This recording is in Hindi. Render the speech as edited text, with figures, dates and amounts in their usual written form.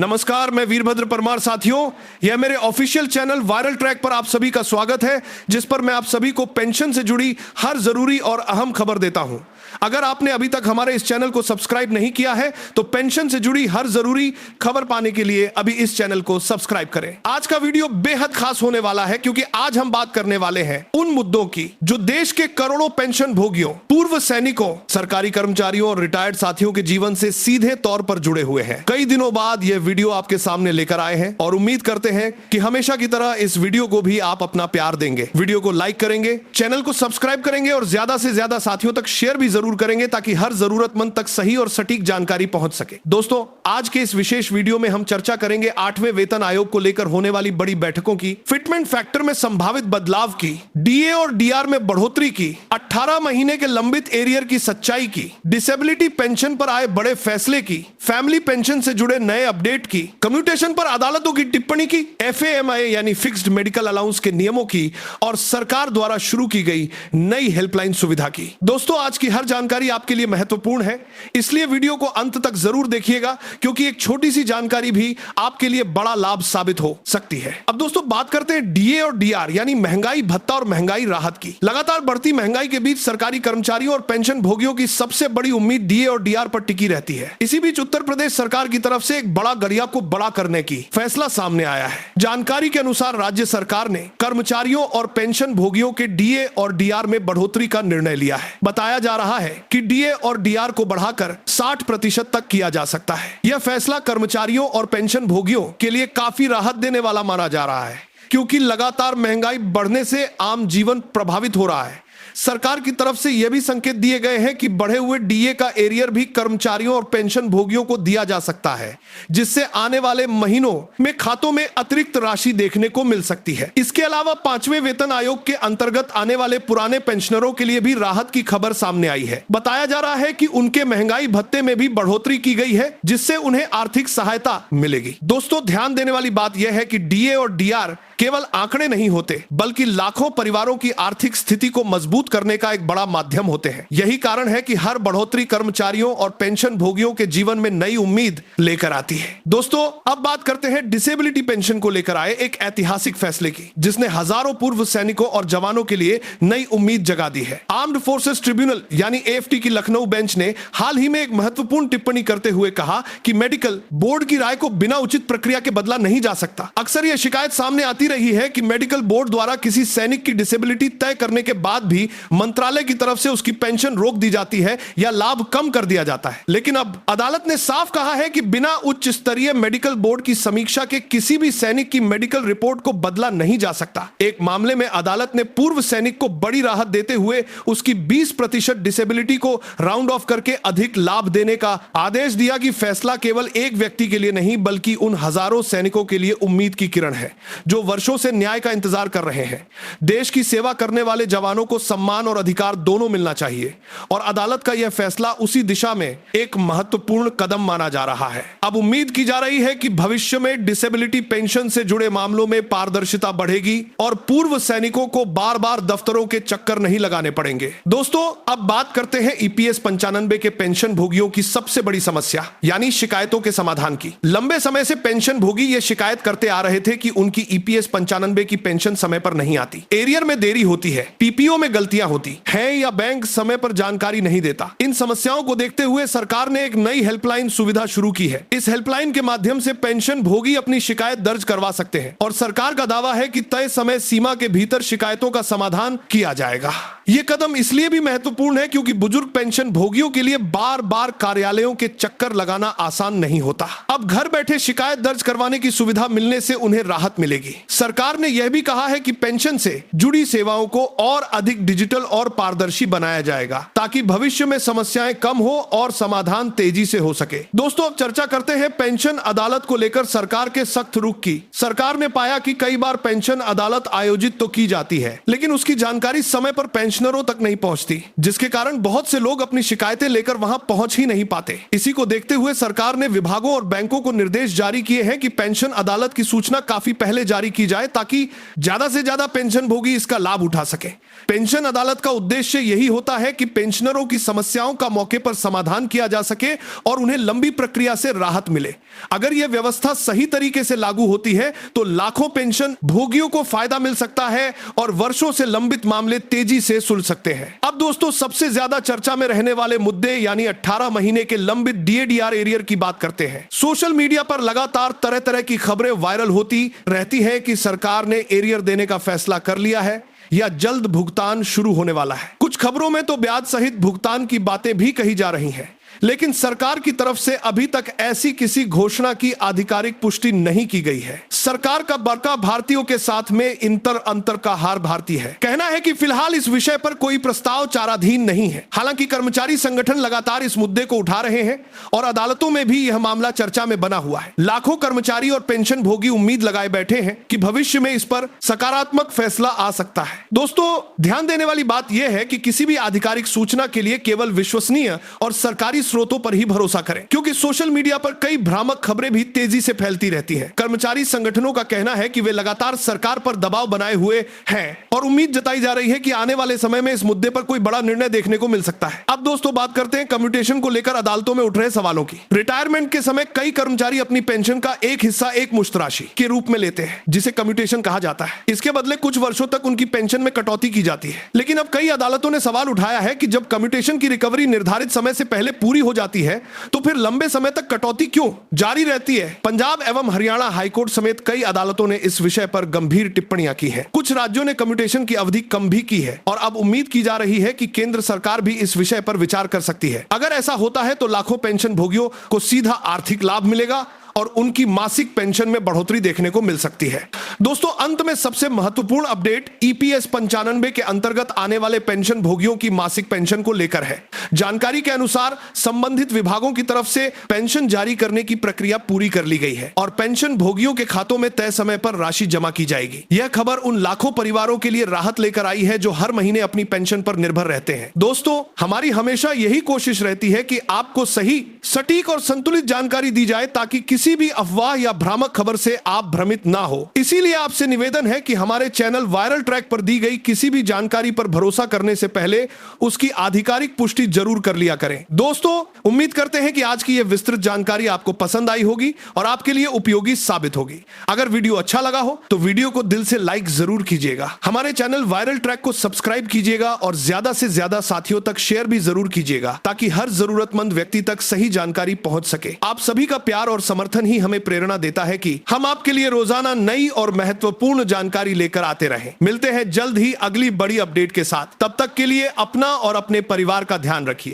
नमस्कार, मैं वीरभद्र परमार। साथियों, यह मेरे ऑफिशियल चैनल वायरल ट्रैक पर आप सभी का स्वागत है, जिस पर मैं आप सभी को पेंशन से जुड़ी हर जरूरी और अहम खबर देता हूं। अगर आपने अभी तक हमारे इस चैनल को सब्सक्राइब नहीं किया है तो पेंशन से जुड़ी हर जरूरी खबर पाने के लिए अभी इस चैनल को सब्सक्राइब करें। आज का वीडियो बेहद खास होने वाला है, क्योंकि आज हम बात करने वाले हैं उन मुद्दों की जो देश के करोड़ों पेंशन भोगियों, पूर्व सैनिकों, सरकारी कर्मचारियों और रिटायर्ड साथियों के जीवन से सीधे तौर पर जुड़े हुए हैं। कई दिनों बाद यह वीडियो आपके सामने लेकर आए हैं और उम्मीद करते हैं कि हमेशा की तरह इस वीडियो को भी आप अपना प्यार देंगे, वीडियो को लाइक करेंगे, चैनल को सब्सक्राइब करेंगे और ज्यादा से ज्यादा साथियों तक शेयर भी जरूर करेंगे, ताकि हर जरूरतमंद तक सही और सटीक जानकारी पहुंच सके। दोस्तों, आज के इस विशेष वीडियो में हम चर्चा करेंगे 8वें वेतन आयोग को लेकर होने वाली बड़ी बैठकों की, फिटमेंट फैक्टर में संभावित बदलाव की, डीए और डीआर में बढ़ोतरी की, 18 महीने के लंबित एरियर की सच्चाई की, डिसेबिलिटी पेंशन पर आए बड़े फैसले की, फैमिली पेंशन से जुड़े नए अपडेट की, कम्यूटेशन पर अदालतों की टिप्पणी की, एफएएमआई यानी फिक्स्ड मेडिकल अलाउंस के नियमों की और सरकार द्वारा शुरू की गई नई हेल्पलाइन सुविधा की। दोस्तों, आज की हर जानकारी आपके लिए महत्वपूर्ण है, इसलिए वीडियो को अंत तक जरूर देखिएगा, क्योंकि एक छोटी सी जानकारी भी आपके लिए बड़ा लाभ साबित हो सकती है। अब दोस्तों, बात करते हैं डीए और डीआर यानी महंगाई भत्ता और महंगाई राहत की। लगातार बढ़ती महंगाई के बीच सरकारी कर्मचारियों और पेंशन भोगियों की सबसे बड़ी उम्मीद डीए और डीआर पर टिकी रहती है। इसी बीच उत्तर प्रदेश सरकार की तरफ से एक बड़ा गरिया को बड़ा करने की फैसला सामने आया है। जानकारी के अनुसार राज्य सरकार ने कर्मचारियों और पेंशन भोगियों के डीए और डीआर में बढ़ोतरी का निर्णय लिया है। बताया जा रहा है कि डीए और डीआर को बढ़ाकर 60% तक किया जा सकता है। यह फैसला कर्मचारियों और पेंशन भोगियों के लिए काफी राहत देने वाला माना जा रहा है, क्योंकि लगातार महंगाई बढ़ने से आम जीवन प्रभावित हो रहा है। सरकार की तरफ से यह भी संकेत दिए गए हैं कि बढ़े हुए डीए का एरियर भी कर्मचारियों और पेंशन भोगियों को दिया जा सकता है, जिससे आने वाले महीनों में खातों में अतिरिक्त राशि देखने को मिल सकती है। इसके अलावा 5वें वेतन आयोग के अंतर्गत आने वाले पुराने पेंशनरों के लिए भी राहत की खबर सामने आई है। बताया जा रहा है कि उनके महंगाई भत्ते में भी बढ़ोतरी की गई है, जिससे उन्हें आर्थिक सहायता मिलेगी। दोस्तों, ध्यान देने वाली बात यह है कि डीए और डीआर केवल आंकड़े नहीं होते, बल्कि लाखों परिवारों की आर्थिक स्थिति को मजबूत करने का एक बड़ा माध्यम होते हैं। यही कारण है कि हर बढ़ोतरी कर्मचारियों और पेंशन भोगियों के जीवन में नई उम्मीद लेकर आती है। दोस्तों, अब बात करते हैं डिसेबिलिटी पेंशन को लेकर आए एक ऐतिहासिक फैसले की, जिसने हजारों पूर्व सैनिकों और जवानों के लिए नई उम्मीद जगा दी है। आर्म्ड फोर्सेस ट्रिब्यूनल यानी एएफटी की लखनऊ बेंच ने हाल ही में एक महत्वपूर्ण टिप्पणी करते हुए कहा कि मेडिकल बोर्ड की राय को बिना उचित प्रक्रिया के बदला नहीं जा सकता। अक्सर यह शिकायत सामने आती रही है कि मेडिकल बोर्ड द्वारा किसी सैनिक की डिसेबिलिटी तय करने के बाद भी मंत्रालय की तरफ से उसकी पेंशन रोक दी जाती है या लाभ कम कर दिया जाता है। लेकिन अब अदालत ने साफ कहा है कि बिना उच्च स्तरीय मेडिकल बोर्ड की समीक्षा के किसी भी सैनिक की मेडिकल रिपोर्ट को बदला नहीं जा सकता। एक मामले में अदालत ने पूर्व सैनिक को बड़ी राहत देते हुए उसकी 20% डिसेबिलिटी को राउंड ऑफ करके अधिक लाभ देने का आदेश दिया कि फैसला केवल एक व्यक्ति के लिए नहीं, बल्कि उन हजारों सैनिकों के लिए उम्मीद की किरण है जो वर्षों से न्याय का इंतजार कर रहे हैं। देश की सेवा करने वाले जवानों को सम्मान और अधिकार दोनों मिलना चाहिए, और अदालत का यह फैसला उसी दिशा में एक महत्वपूर्ण कदम माना जा रहा है। अब उम्मीद की जा रही है कि भविष्य में डिसेबिलिटी पेंशन से जुड़े मामलों में पारदर्शिता बढ़ेगी और पूर्व सैनिकों को बार बार दफ्तरों के चक्कर नहीं लगाने पड़ेंगे। दोस्तों, अब बात करते हैं ईपीएस 95 के पेंशन भोगियों की सबसे बड़ी समस्या यानी शिकायतों के समाधान की। लंबे समय से पेंशन भोगी यह शिकायत करते आ रहे थे कि उनकी ईपीएस 95 की पेंशन समय पर नहीं आती, एरियर में देरी होती है, पीपीओ में गलतियां होती है या बैंक समय पर जानकारी नहीं देता। इन समस्याओं को देखते हुए सरकार ने एक नई हेल्पलाइन सुविधा शुरू की है। इस हेल्पलाइन के माध्यम से पेंशन भोगी अपनी शिकायत दर्ज करवा सकते हैं और सरकार का दावा है कि तय समय सीमा के भीतर शिकायतों का समाधान किया जाएगा। यह कदम इसलिए भी महत्वपूर्ण है क्योंकि बुजुर्ग पेंशन भोगियों के लिए बार बार कार्यालयों के चक्कर लगाना आसान नहीं होता। अब घर बैठे शिकायत दर्ज करवाने की सुविधा मिलने से उन्हें राहत मिलेगी। सरकार ने यह भी कहा है कि पेंशन से जुड़ी सेवाओं को और अधिक डिजिटल और पारदर्शी बनाया जाएगा, ताकि भविष्य में समस्याएं कम हो और समाधान तेजी से हो सके। दोस्तों, अब चर्चा करते हैं पेंशन अदालत को लेकर सरकार के सख्त रुख की। सरकार ने पाया कि कई बार पेंशन अदालत आयोजित तो की जाती है, लेकिन उसकी जानकारी समय पर पेंशन पेंशनरों तक नहीं पहुंचती, जिसके कारण बहुत से लोग अपनी शिकायतें लेकर वहां पहुंच ही नहीं पाते। इसी को देखते हुए सरकार ने विभागों और बैंकों को निर्देश जारी किए हैं कि पेंशन अदालत की सूचना काफी पहले जारी की जाए ताकि ज्यादा से ज्यादा पेंशन भोगी इसका लाभ उठा सके। पेंशन अदालत का उद्देश्य यही होता है कि पेंशनरों की समस्याओं का मौके पर समाधान किया जा सके और उन्हें लंबी प्रक्रिया से राहत मिले। अगर यह व्यवस्था सही तरीके से लागू होती है तो लाखों पेंशन भोगियों को फायदा मिल सकता है और वर्षों से लंबित मामले तेजी से सुलझ सकते हैं। अब दोस्तों, सबसे ज्यादा चर्चा में रहने वाले मुद्दे यानी 18 महीने के लंबित डीएडीआर एरियर की बात करते हैं। सोशल मीडिया पर लगातार तरह तरह की खबरें वायरल होती रहती है कि सरकार ने एरियर देने का फैसला कर लिया है या जल्द भुगतान शुरू होने वाला है। कुछ खबरों में तो ब्याज सहित भुगतान की बातें भी कही जा रही हैं, लेकिन सरकार की तरफ से अभी तक ऐसी किसी घोषणा की आधिकारिक पुष्टि नहीं की गई है। सरकार का बड़का भारतीयों के साथ में अंतर का हार भारती है। कहना है कि फिलहाल इस विषय पर कोई प्रस्ताव चाराधीन नहीं है। हालांकि कर्मचारी संगठन लगातार इस मुद्दे को उठा रहे हैं और अदालतों में भी यह मामला चर्चा में बना हुआ है। लाखों कर्मचारी और पेंशन भोगी उम्मीद लगाए बैठे हैं कि भविष्य में इस पर सकारात्मक फैसला आ सकता है। दोस्तों, ध्यान देने वाली बात यह है कि किसी भी आधिकारिक सूचना के लिए केवल विश्वसनीय और सरकारी स्रोतों पर ही भरोसा करें, क्योंकि सोशल मीडिया पर कई भ्रामक खबरें भी तेजी से फैलती रहती हैं। कर्मचारी संगठनों का कहना है कि वे लगातार सरकार पर दबाव बनाए हुए हैं और उम्मीद जताई जा रही है कि आने वाले समय में इस मुद्दे पर कोई बड़ा निर्णय देखने को मिल सकता है। अब दोस्तों, बात करते हैं कम्यूटेशन को लेकर अदालतों में उठ रहे सवालों की। रिटायरमेंट के समय कई कर्मचारी अपनी पेंशन का एक हिस्सा एक मुश्त राशि के रूप में लेते हैं, जिसे कम्यूटेशन कहा जाता है। इसके बदले कुछ वर्षों तक उनकी पेंशन में कटौती की जाती है। लेकिन अब कई अदालतों ने सवाल उठाया है कि जब कम्यूटेशन की रिकवरी निर्धारित समय से पहले पूरी हो जाती है तो फिर लंबे समय तक कटौती क्यों जारी रहती है। पंजाब एवं हरियाणा हाईकोर्ट समेत कई अदालतों ने इस विषय पर गंभीर टिप्पणियां की है। कुछ राज्यों ने कम्यूटेशन की अवधि कम भी की है और अब उम्मीद की जा रही है कि केंद्र सरकार भी इस विषय पर विचार कर सकती है। अगर ऐसा होता है तो लाखों पेंशन भोगियों को सीधा आर्थिक लाभ मिलेगा और उनकी मासिक पेंशन में बढ़ोतरी देखने को मिल सकती है। दोस्तों, अंत में सबसे महत्वपूर्ण अपडेट ईपीएस 95 के अंतर्गत आने वाले पेंशन भोगियों की मासिक पेंशन को लेकर है। जानकारी के अनुसार संबंधित विभागों की तरफ से पेंशन जारी करने की प्रक्रिया पूरी कर ली गई है और पेंशन भोगियों के खातों में तय समय पर राशि जमा की जाएगी। यह खबर उन लाखों परिवारों के लिए राहत लेकर आई है जो हर महीने अपनी पेंशन पर निर्भर रहते हैं। दोस्तों, हमारी हमेशा यही कोशिश रहती है कि आपको सही, सटीक और संतुलित जानकारी दी जाए ताकि किसी भी अफवाह या भ्रामक खबर से आप भ्रमित ना हो। इसीलिए आपसे निवेदन है कि हमारे चैनल वायरल ट्रैक पर दी गई किसी भी जानकारी पर भरोसा करने से पहले उसकी आधिकारिक पुष्टि जरूर कर लिया करें। दोस्तों, उम्मीद करते हैं कि आज की यह विस्तृत जानकारी आपको पसंद आई होगी और आपके लिए उपयोगी साबित होगी। अगर वीडियो अच्छा लगा हो तो वीडियो को दिल से लाइक जरूर कीजिएगा। हमारे चैनल वायरल ट्रैक को सब्सक्राइब कीजिएगा और ज्यादा से ज्यादा साथियों तक शेयर भी जरूर कीजिएगा ताकि हर जरूरतमंद व्यक्ति तक सही जानकारी पहुंच सके। आप सभी का प्यार और समर्थन ही हमें प्रेरणा देता है कि हम आपके लिए रोजाना नई और महत्वपूर्ण जानकारी लेकर आते रहें। मिलते हैं जल्द ही अगली बड़ी अपडेट के साथ। तब तक के लिए अपना और अपने परिवार का ध्यान रखिए।